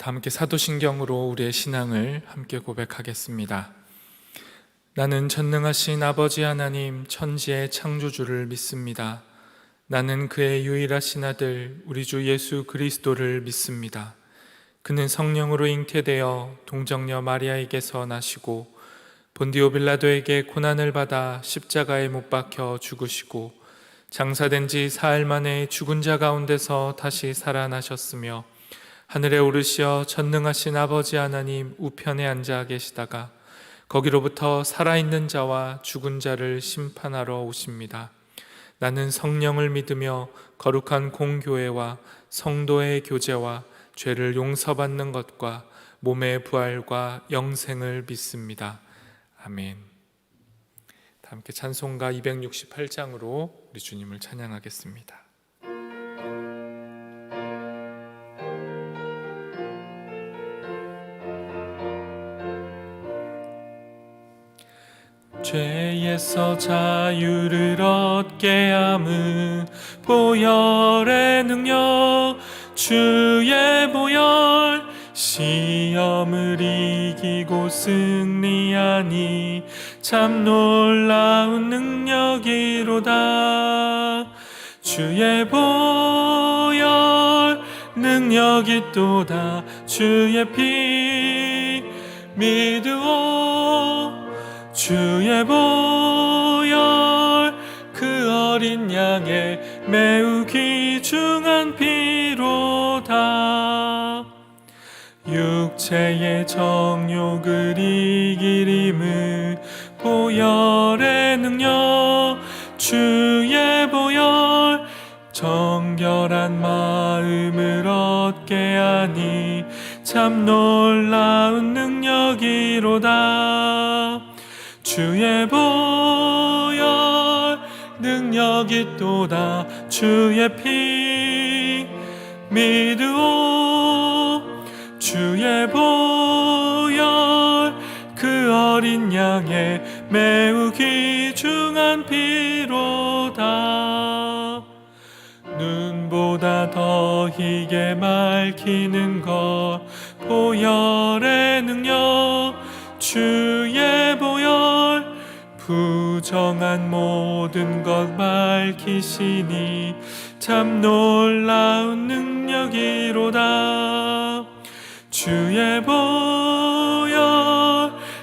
다 함께 사도신경으로 우리의 신앙을 함께 고백하겠습니다. 나는 전능하신 아버지 하나님 천지의 창조주를 믿습니다. 나는 그의 유일하신 아들 우리 주 예수 그리스도를 믿습니다. 그는 성령으로 잉태되어 동정녀 마리아에게서 나시고 본디오 빌라도에게 고난을 받아 십자가에 못 박혀 죽으시고 장사된 지 사흘 만에 죽은 자 가운데서 다시 살아나셨으며 하늘에 오르시어 전능하신 아버지 하나님 우편에 앉아 계시다가 거기로부터 살아있는 자와 죽은 자를 심판하러 오십니다. 나는 성령을 믿으며 거룩한 공교회와 성도의 교제와 죄를 용서받는 것과 몸의 부활과 영생을 믿습니다. 아멘. 다 함께 찬송가 268장으로 우리 주님을 찬양하겠습니다. 죄에서 자유를 얻게 함은 보혈의 능력 주의 보혈 시험을 이기고 승리하니 참 놀라운 능력이로다. 주의 보혈 능력이 또다. 주의 피 믿으오. 주의 보혈 그 어린 양의 매우 귀중한 피로다. 육체의 정욕을 이길 힘은 보혈의 능력 주의 보혈 정결한 마음을 얻게 하니 참 놀라운 능력이로다. 주의 보혈 능력이 또다. 주의 피 믿으오. 주의 보혈 그 어린 양의 매우 귀중한 피로다. 눈보다 더 희게 밝히는 것 보혈의 능력 주의 보혈 부정한 모든 것 밝히시니 참 놀라운 능력이로다. 주의 보혈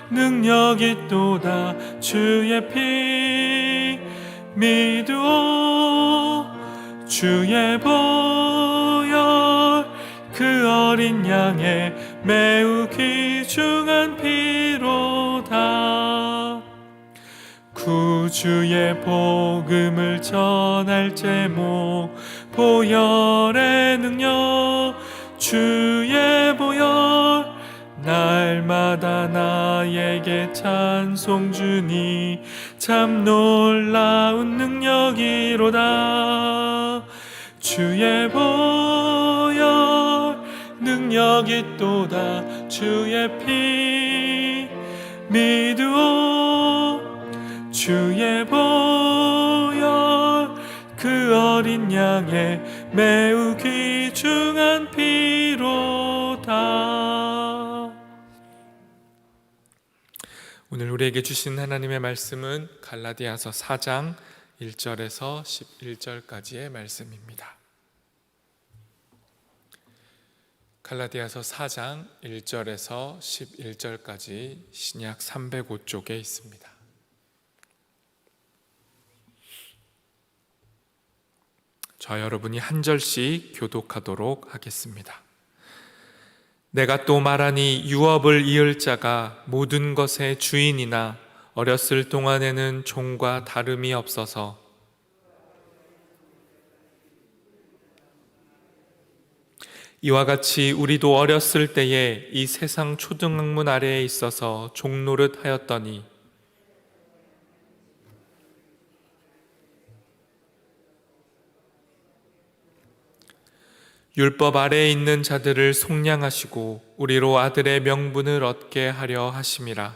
능력이 또다. 주의 피 믿으오. 주의 보혈 그 어린 양의 매우 귀중한 피로다. 구주의 복음을 전할 제목 보혈의 능력 주의 보혈 날마다 나에게 찬송 주니 참 놀라운 능력이로다. 주의 보혈 능력이 또다. 주의 피 믿으오. 주의 보혈 그 어린 양의 매우 귀중한 피로다. 오늘 우리에게 주신 하나님의 말씀은 갈라디아서 4장 1절에서 11절까지의 말씀입니다. 갈라디아서 4장 1절에서 11절까지 신약 305쪽에 있습니다. 저 여러분이 한 절씩 교독하도록 하겠습니다. 내가 또 말하니 유업을 이을 자가 모든 것의 주인이나 어렸을 동안에는 종과 다름이 없어서 이와 같이 우리도 어렸을 때에 이 세상 초등학문 아래에 있어서 종노릇 하였더니 율법 아래에 있는 자들을 속량하시고 우리로 아들의 명분을 얻게 하려 하심이라.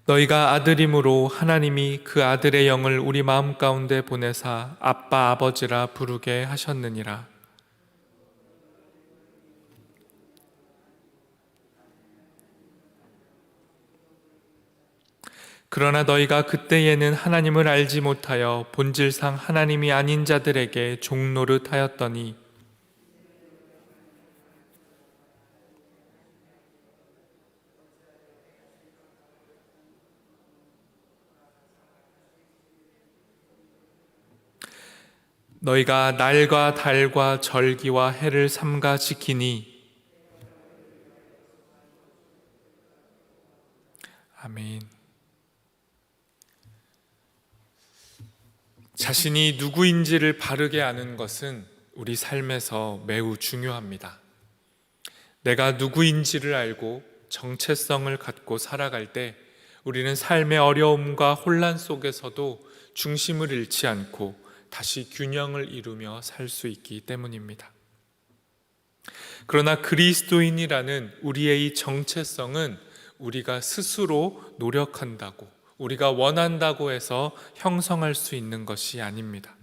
너희가 아들임으로 하나님이 그 아들의 영을 우리 마음 가운데 보내사 아빠 아버지라 부르게 하셨느니라. 그러나 너희가 그때에는 하나님을 알지 못하여 본질상 하나님이 아닌 자들에게 종노릇하였더니 너희가 날과 달과 절기와 해를 삼가 지키니. 아멘. 자신이 누구인지를 바르게 아는 것은 우리 삶에서 매우 중요합니다. 내가 누구인지를 알고 정체성을 갖고 살아갈 때 우리는 삶의 어려움과 혼란 속에서도 중심을 잃지 않고 다시 균형을 이루며 살 수 있기 때문입니다. 그러나 그리스도인이라는 우리의 이 정체성은 우리가 스스로 노력한다고, 우리가 원한다고 해서 형성할 수 있는 것이 아닙니다.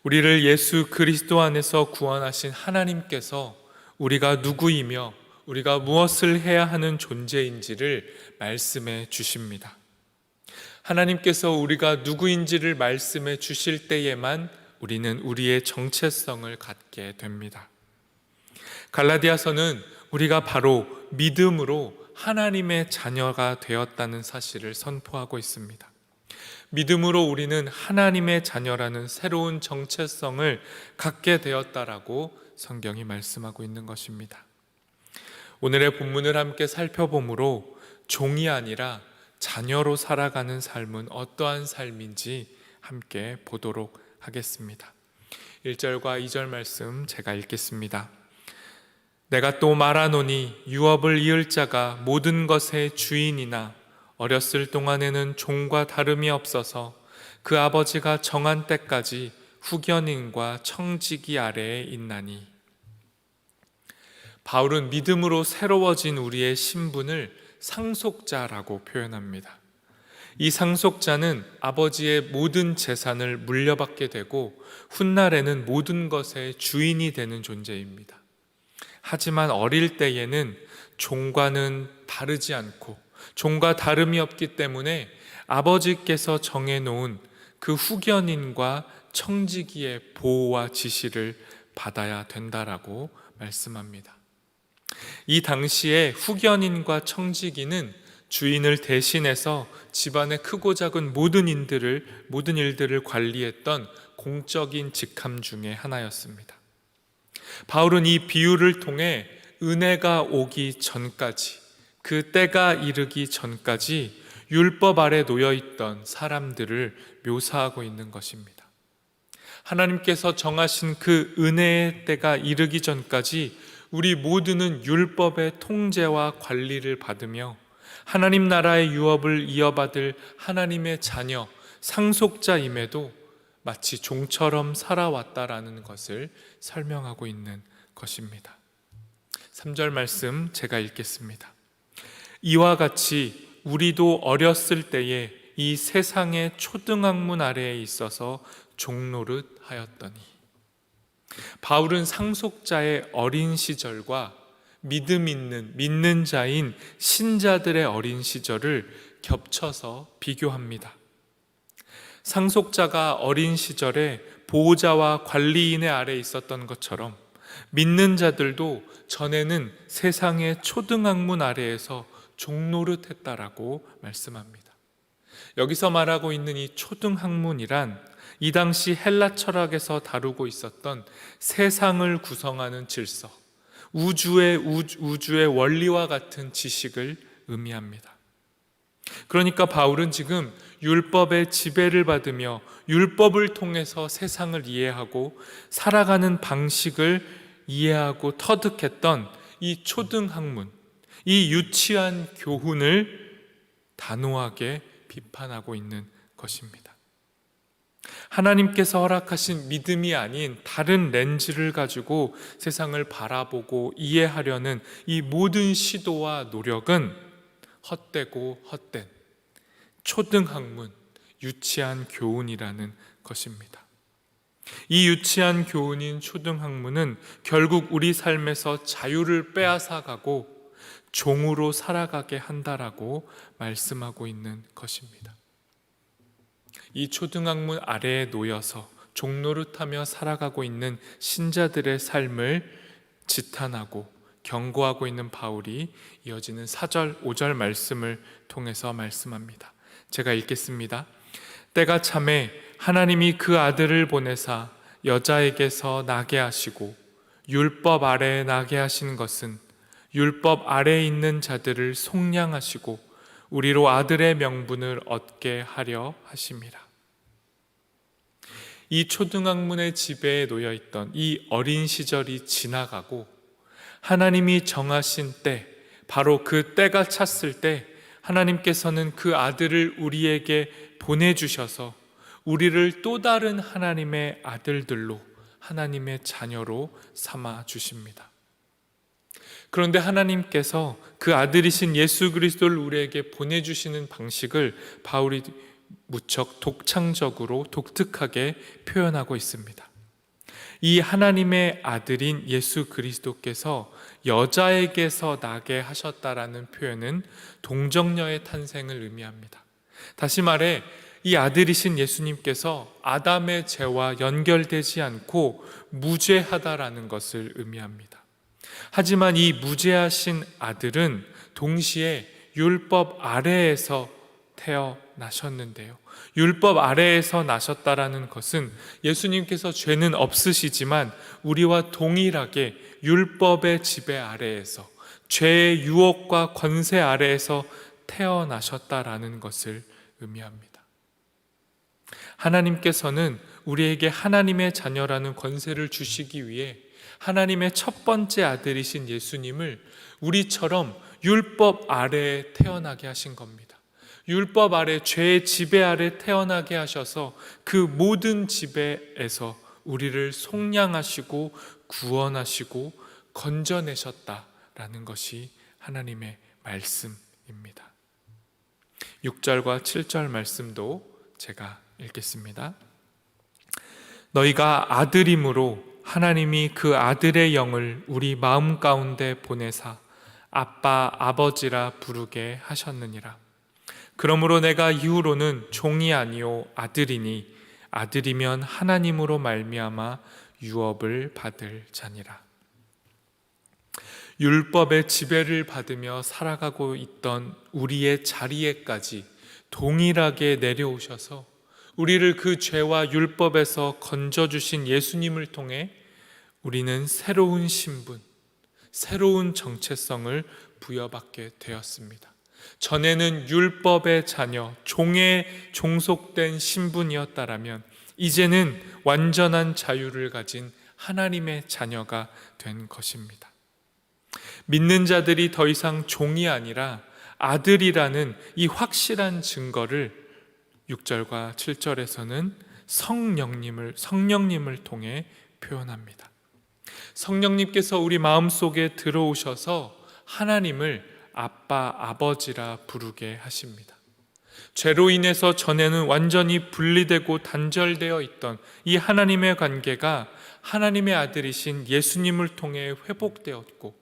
우리를 예수 그리스도 안에서 구원하신 하나님께서 우리가 누구이며 우리가 무엇을 해야 하는 존재인지를 말씀해 주십니다. 하나님께서 우리가 누구인지를 말씀해 주실 때에만 우리는 우리의 정체성을 갖게 됩니다. 갈라디아서는 우리가 바로 믿음으로 하나님의 자녀가 되었다는 사실을 선포하고 있습니다. 믿음으로 우리는 하나님의 자녀라는 새로운 정체성을 갖게 되었다라고 성경이 말씀하고 있는 것입니다. 오늘의 본문을 함께 살펴보므로 종이 아니라 자녀로 살아가는 삶은 어떠한 삶인지 함께 보도록 하겠습니다. 1절과 2절 말씀 제가 읽겠습니다. 내가 또 말하노니 유업을 이을 자가 모든 것의 주인이나 어렸을 동안에는 종과 다름이 없어서 그 아버지가 정한 때까지 후견인과 청지기 아래에 있나니. 바울은 믿음으로 새로워진 우리의 신분을 상속자라고 표현합니다. 이 상속자는 아버지의 모든 재산을 물려받게 되고 훗날에는 모든 것의 주인이 되는 존재입니다. 하지만 어릴 때에는 종과는 다르지 않고 종과 다름이 없기 때문에 아버지께서 정해놓은 그 후견인과 청지기의 보호와 지시를 받아야 된다라고 말씀합니다. 이 당시에 후견인과 청지기는 주인을 대신해서 집안의 크고 작은 모든 일들을 관리했던 공적인 직함 중에 하나였습니다. 바울은 이 비유를 통해 은혜가 오기 전까지, 그 때가 이르기 전까지 율법 아래 놓여있던 사람들을 묘사하고 있는 것입니다. 하나님께서 정하신 그 은혜의 때가 이르기 전까지 우리 모두는 율법의 통제와 관리를 받으며 하나님 나라의 유업을 이어받을 하나님의 자녀, 상속자임에도 마치 종처럼 살아왔다라는 것을 설명하고 있는 것입니다. 3절 말씀 제가 읽겠습니다. 이와 같이 우리도 어렸을 때에 이 세상의 초등학문 아래에 있어서 종노릇 하였더니. 바울은 상속자의 어린 시절과 믿는 자인 신자들의 어린 시절을 겹쳐서 비교합니다. 상속자가 어린 시절에 보호자와 관리인의 아래 있었던 것처럼 믿는 자들도 전에는 세상의 초등학문 아래에서 종노릇했다라고 말씀합니다. 여기서 말하고 있는 이 초등학문이란 이 당시 헬라 철학에서 다루고 있었던 세상을 구성하는 질서, 우주의 원리와 같은 지식을 의미합니다. 그러니까 바울은 지금 율법의 지배를 받으며 율법을 통해서 세상을 이해하고 살아가는 방식을 이해하고 터득했던 이 초등학문, 이 유치한 교훈을 단호하게 비판하고 있는 것입니다. 하나님께서 허락하신 믿음이 아닌 다른 렌즈를 가지고 세상을 바라보고 이해하려는 이 모든 시도와 노력은 헛되고 헛된 초등학문, 유치한 교훈이라는 것입니다. 이 유치한 교훈인 초등학문은 결국 우리 삶에서 자유를 빼앗아가고 종으로 살아가게 한다라고 말씀하고 있는 것입니다. 이 초등학문 아래에 놓여서 종노릇하며 살아가고 있는 신자들의 삶을 지탄하고 경고하고 있는 바울이 이어지는 4절, 5절 말씀을 통해서 말씀합니다. 제가 읽겠습니다. 때가 참에 하나님이 그 아들을 보내사 여자에게서 나게 하시고 율법 아래에 나게 하신 것은 율법 아래에 있는 자들을 속량하시고 우리로 아들의 명분을 얻게 하려 하심이라. 이 초등학문의 지배에 놓여있던 이 어린 시절이 지나가고 하나님이 정하신 때, 바로 그 때가 찼을 때 하나님께서는 그 아들을 우리에게 보내주셔서 우리를 또 다른 하나님의 아들들로, 하나님의 자녀로 삼아 주십니다. 그런데 하나님께서 그 아들이신 예수 그리스도를 우리에게 보내주시는 방식을 바울이 무척 독창적으로 독특하게 표현하고 있습니다. 이 하나님의 아들인 예수 그리스도께서 여자에게서 나게 하셨다라는 표현은 동정녀의 탄생을 의미합니다. 다시 말해 이 아들이신 예수님께서 아담의 죄와 연결되지 않고 무죄하다라는 것을 의미합니다. 하지만 이 무죄하신 아들은 동시에 율법 아래에서 태어나셨는데요. 율법 아래에서 나셨다라는 것은 예수님께서 죄는 없으시지만 우리와 동일하게 율법의 지배 아래에서, 죄의 유혹과 권세 아래에서 태어나셨다라는 것을 의미합니다. 하나님께서는 우리에게 하나님의 자녀라는 권세를 주시기 위해 하나님의 첫 번째 아들이신 예수님을 우리처럼 율법 아래에 태어나게 하신 겁니다. 율법 아래, 죄의 지배 아래 태어나게 하셔서 그 모든 지배에서 우리를 속량하시고 구원하시고 건져내셨다라는 것이 하나님의 말씀입니다. 6절과 7절 말씀도 제가 읽겠습니다. 너희가 아들임으로 하나님이 그 아들의 영을 우리 마음 가운데 보내사 아빠, 아버지라 부르게 하셨느니라. 그러므로 내가 이후로는 종이 아니요 아들이니 아들이면 하나님으로 말미암아 유업을 받을 자니라. 율법의 지배를 받으며 살아가고 있던 우리의 자리에까지 동일하게 내려오셔서 우리를 그 죄와 율법에서 건져주신 예수님을 통해 우리는 새로운 신분, 새로운 정체성을 부여받게 되었습니다. 전에는 율법의 자녀, 종에 종속된 신분이었다라면 이제는 완전한 자유를 가진 하나님의 자녀가 된 것입니다. 믿는 자들이 더 이상 종이 아니라 아들이라는 이 확실한 증거를 6절과 7절에서는 성령님을 통해 표현합니다. 성령님께서 우리 마음속에 들어오셔서 하나님을 아빠, 아버지라 부르게 하십니다. 죄로 인해서 전에는 완전히 분리되고 단절되어 있던 이 하나님의 관계가 하나님의 아들이신 예수님을 통해 회복되었고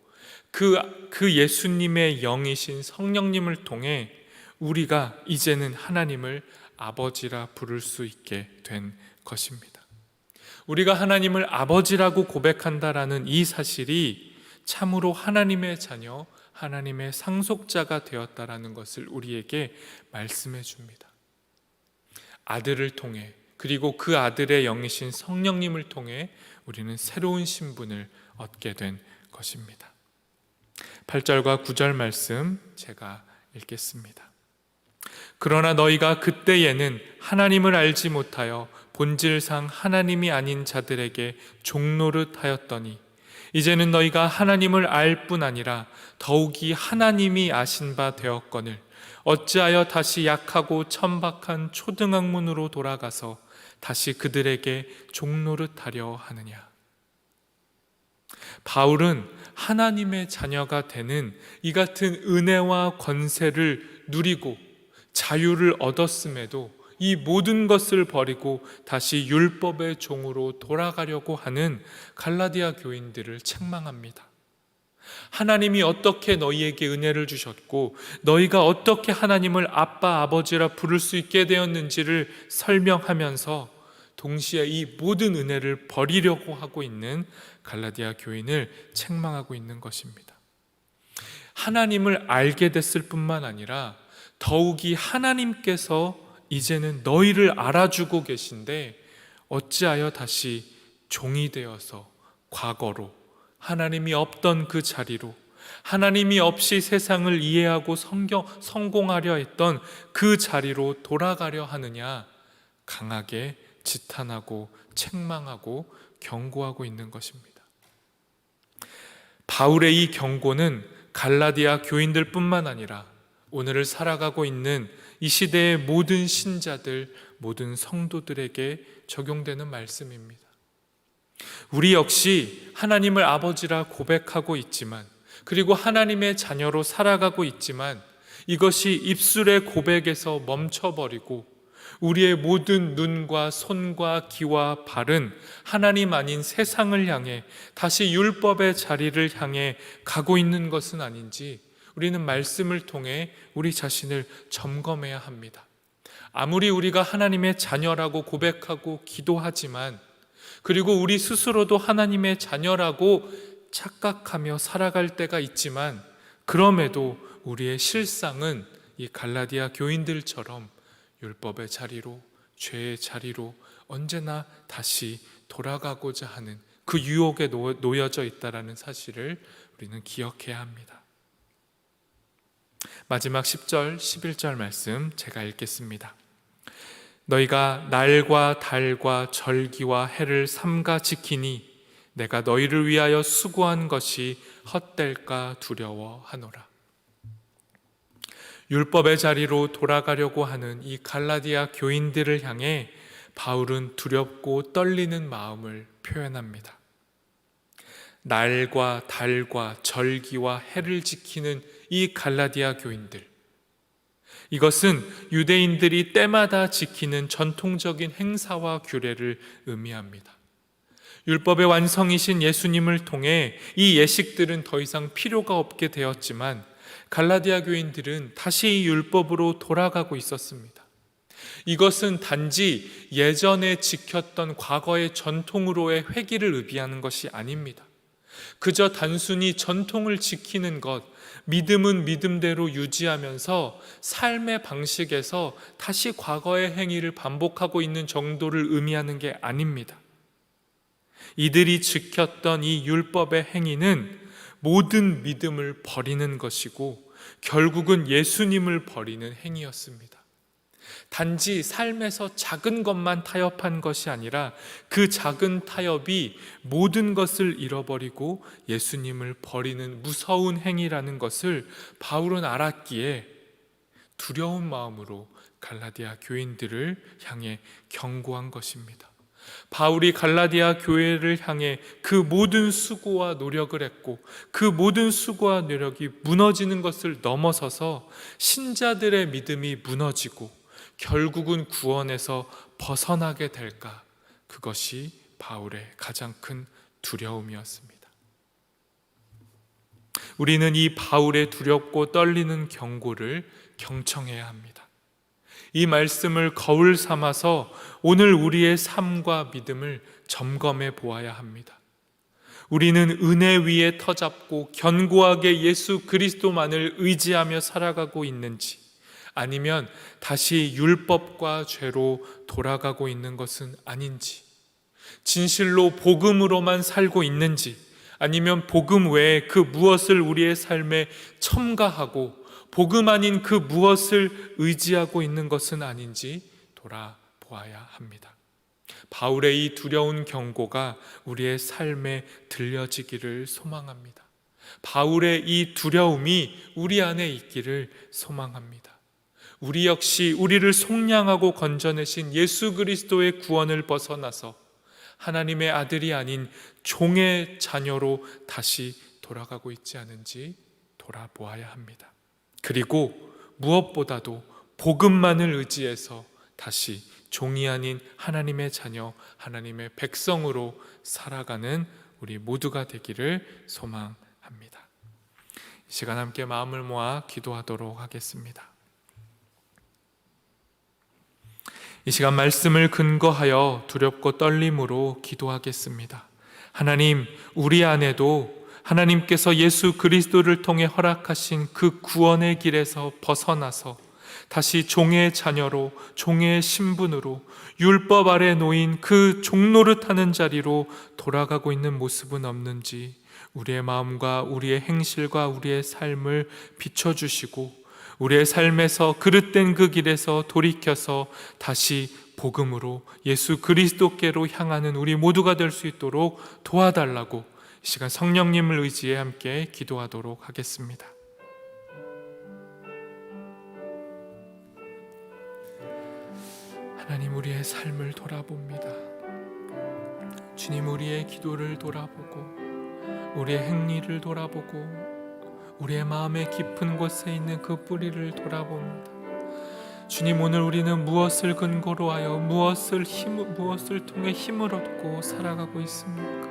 그 예수님의 영이신 성령님을 통해 우리가 이제는 하나님을 아버지라 부를 수 있게 된 것입니다. 우리가 하나님을 아버지라고 고백한다라는 이 사실이 참으로 하나님의 자녀, 하나님의 상속자가 되었다라는 것을 우리에게 말씀해 줍니다. 아들을 통해, 그리고 그 아들의 영이신 성령님을 통해 우리는 새로운 신분을 얻게 된 것입니다. 8절과 9절 말씀 제가 읽겠습니다. 그러나 너희가 그때에는 하나님을 알지 못하여 본질상 하나님이 아닌 자들에게 종노릇 하였더니 이제는 너희가 하나님을 알 뿐 아니라 더욱이 하나님이 아신 바 되었거늘 어찌하여 다시 약하고 천박한 초등학문으로 돌아가서 다시 그들에게 종노릇하려 하느냐. 바울은 하나님의 자녀가 되는 이 같은 은혜와 권세를 누리고 자유를 얻었음에도 이 모든 것을 버리고 다시 율법의 종으로 돌아가려고 하는 갈라디아 교인들을 책망합니다. 하나님이 어떻게 너희에게 은혜를 주셨고 너희가 어떻게 하나님을 아빠, 아버지라 부를 수 있게 되었는지를 설명하면서 동시에 이 모든 은혜를 버리려고 하고 있는 갈라디아 교인을 책망하고 있는 것입니다. 하나님을 알게 됐을 뿐만 아니라 더욱이 하나님께서 이제는 너희를 알아주고 계신데 어찌하여 다시 종이 되어서 과거로 하나님이 없던 그 자리로 하나님이 없이 세상을 이해하고 성공하려 했던 그 자리로 돌아가려 하느냐 강하게 지탄하고 책망하고 경고하고 있는 것입니다. 바울의 이 경고는 갈라디아 교인들 뿐만 아니라 오늘을 살아가고 있는 이 시대의 모든 신자들, 모든 성도들에게 적용되는 말씀입니다. 우리 역시 하나님을 아버지라 고백하고 있지만, 그리고 하나님의 자녀로 살아가고 있지만 이것이 입술의 고백에서 멈춰버리고 우리의 모든 눈과 손과 귀와 발은 하나님 아닌 세상을 향해 다시 율법의 자리를 향해 가고 있는 것은 아닌지 우리는 말씀을 통해 우리 자신을 점검해야 합니다. 아무리 우리가 하나님의 자녀라고 고백하고 기도하지만, 그리고 우리 스스로도 하나님의 자녀라고 착각하며 살아갈 때가 있지만, 그럼에도 우리의 실상은 이 갈라디아 교인들처럼 율법의 자리로, 죄의 자리로 언제나 다시 돌아가고자 하는 그 유혹에 놓여져 있다는 사실을 우리는 기억해야 합니다. 마지막 10절, 11절 말씀 제가 읽겠습니다. 너희가 날과 달과 절기와 해를 삼가 지키니 내가 너희를 위하여 수고한 것이 헛될까 두려워하노라. 율법의 자리로 돌아가려고 하는 이 갈라디아 교인들을 향해 바울은 두렵고 떨리는 마음을 표현합니다. 날과 달과 절기와 해를 지키는 이 갈라디아 교인들, 이것은 유대인들이 때마다 지키는 전통적인 행사와 규례를 의미합니다. 율법의 완성이신 예수님을 통해 이 예식들은 더 이상 필요가 없게 되었지만 갈라디아 교인들은 다시 이 율법으로 돌아가고 있었습니다. 이것은 단지 예전에 지켰던 과거의 전통으로의 회귀를 의미하는 것이 아닙니다. 그저 단순히 전통을 지키는 것, 믿음은 믿음대로 유지하면서 삶의 방식에서 다시 과거의 행위를 반복하고 있는 정도를 의미하는 게 아닙니다. 이들이 지켰던 이 율법의 행위는 모든 믿음을 버리는 것이고 결국은 예수님을 버리는 행위였습니다. 단지 삶에서 작은 것만 타협한 것이 아니라 그 작은 타협이 모든 것을 잃어버리고 예수님을 버리는 무서운 행위라는 것을 바울은 알았기에 두려운 마음으로 갈라디아 교인들을 향해 경고한 것입니다. 바울이 갈라디아 교회를 향해 그 모든 수고와 노력을 했고 그 모든 수고와 노력이 무너지는 것을 넘어서서 신자들의 믿음이 무너지고 결국은 구원에서 벗어나게 될까, 그것이 바울의 가장 큰 두려움이었습니다. 우리는 이 바울의 두렵고 떨리는 경고를 경청해야 합니다. 이 말씀을 거울 삼아서 오늘 우리의 삶과 믿음을 점검해 보아야 합니다. 우리는 은혜 위에 터잡고 견고하게 예수 그리스도만을 의지하며 살아가고 있는지, 아니면 다시 율법과 죄로 돌아가고 있는 것은 아닌지, 진실로 복음으로만 살고 있는지, 아니면 복음 외에 그 무엇을 우리의 삶에 첨가하고 복음 아닌 그 무엇을 의지하고 있는 것은 아닌지 돌아보아야 합니다. 바울의 이 두려운 경고가 우리의 삶에 들려지기를 소망합니다. 바울의 이 두려움이 우리 안에 있기를 소망합니다. 우리 역시 우리를 속량하고 건져내신 예수 그리스도의 구원을 벗어나서 하나님의 아들이 아닌 종의 자녀로 다시 돌아가고 있지 않은지 돌아보아야 합니다. 그리고 무엇보다도 복음만을 의지해서 다시 종이 아닌 하나님의 자녀, 하나님의 백성으로 살아가는 우리 모두가 되기를 소망합니다. 이 시간 함께 마음을 모아 기도하도록 하겠습니다. 이 시간 말씀을 근거하여 두렵고 떨림으로 기도하겠습니다. 하나님, 우리 안에도 하나님께서 예수 그리스도를 통해 허락하신 그 구원의 길에서 벗어나서 다시 종의 자녀로, 종의 신분으로 율법 아래 놓인 그 종노릇하는 자리로 돌아가고 있는 모습은 없는지 우리의 마음과 우리의 행실과 우리의 삶을 비춰주시고 우리의 삶에서 그릇된 그 길에서 돌이켜서 다시 복음으로 예수 그리스도께로 향하는 우리 모두가 될 수 있도록 도와달라고 이 시간 성령님을 의지해 함께 기도하도록 하겠습니다. 하나님, 우리의 삶을 돌아봅니다. 주님, 우리의 기도를 돌아보고 우리의 행위를 돌아보고 우리의 마음의 깊은 곳에 있는 그 뿌리를 돌아봅니다. 주님, 오늘 우리는 무엇을 근거로 하여 무엇을 통해 힘을 얻고 살아가고 있습니까?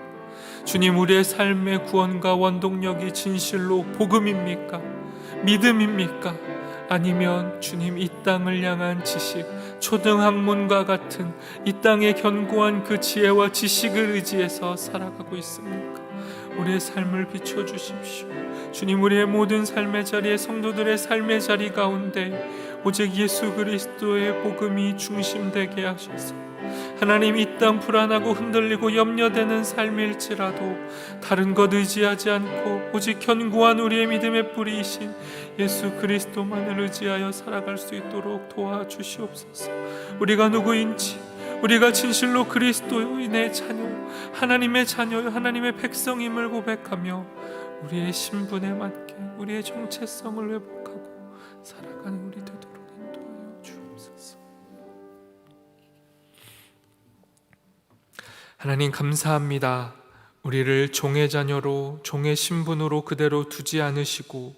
주님, 우리의 삶의 구원과 원동력이 진실로 복음입니까? 믿음입니까? 아니면 주님, 이 땅을 향한 지식, 초등학문과 같은 이 땅의 견고한 그 지혜와 지식을 의지해서 살아가고 있습니까? 우리의 삶을 비춰주십시오. 주님, 우리의 모든 삶의 자리에, 성도들의 삶의 자리 가운데 오직 예수 그리스도의 복음이 중심되게 하셔서 하나님, 이 땅 불안하고 흔들리고 염려되는 삶일지라도 다른 것 의지하지 않고 오직 견고한 우리의 믿음의 뿌리이신 예수 그리스도만을 의지하여 살아갈 수 있도록 도와주시옵소서. 우리가 누구인지, 우리가 진실로 그리스도인의 자녀, 하나님의 자녀, 하나님의 백성임을 고백하며 우리의 신분에 맞게 우리의 정체성을 회복하고 살아가는 우리 되도록 인도하여 주옵소서. 하나님, 감사합니다. 우리를 종의 자녀로, 종의 신분으로 그대로 두지 않으시고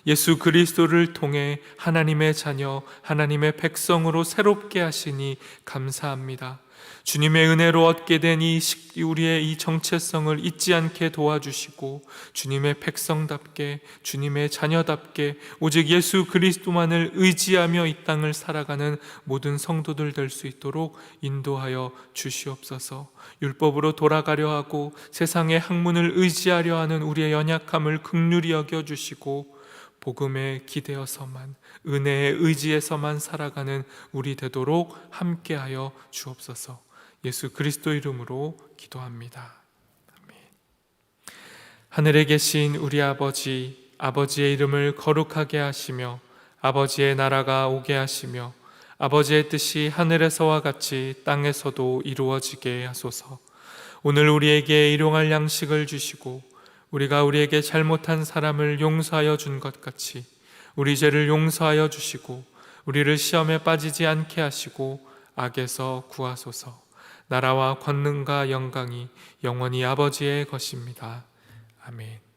예수 그리스도를 통해 하나님의 자녀, 하나님의 백성으로 새롭게 하시니 감사합니다. 주님의 은혜로 얻게 된 우리의 이 정체성을 잊지 않게 도와주시고 주님의 백성답게, 주님의 자녀답게 오직 예수 그리스도만을 의지하며 이 땅을 살아가는 모든 성도들 될 수 있도록 인도하여 주시옵소서. 율법으로 돌아가려 하고 세상의 학문을 의지하려 하는 우리의 연약함을 긍휼히 여겨주시고 복음에 기대어서만, 은혜에 의지해서만 살아가는 우리 되도록 함께하여 주옵소서. 예수 그리스도 이름으로 기도합니다. 아멘. 하늘에 계신 우리 아버지, 아버지의 이름을 거룩하게 하시며 아버지의 나라가 오게 하시며 아버지의 뜻이 하늘에서와 같이 땅에서도 이루어지게 하소서. 오늘 우리에게 일용할 양식을 주시고 우리가 우리에게 잘못한 사람을 용서하여 준 것 같이 우리 죄를 용서하여 주시고 우리를 시험에 빠지지 않게 하시고 악에서 구하소서. 나라와 권능과 영광이 영원히 아버지의 것입니다. 아멘.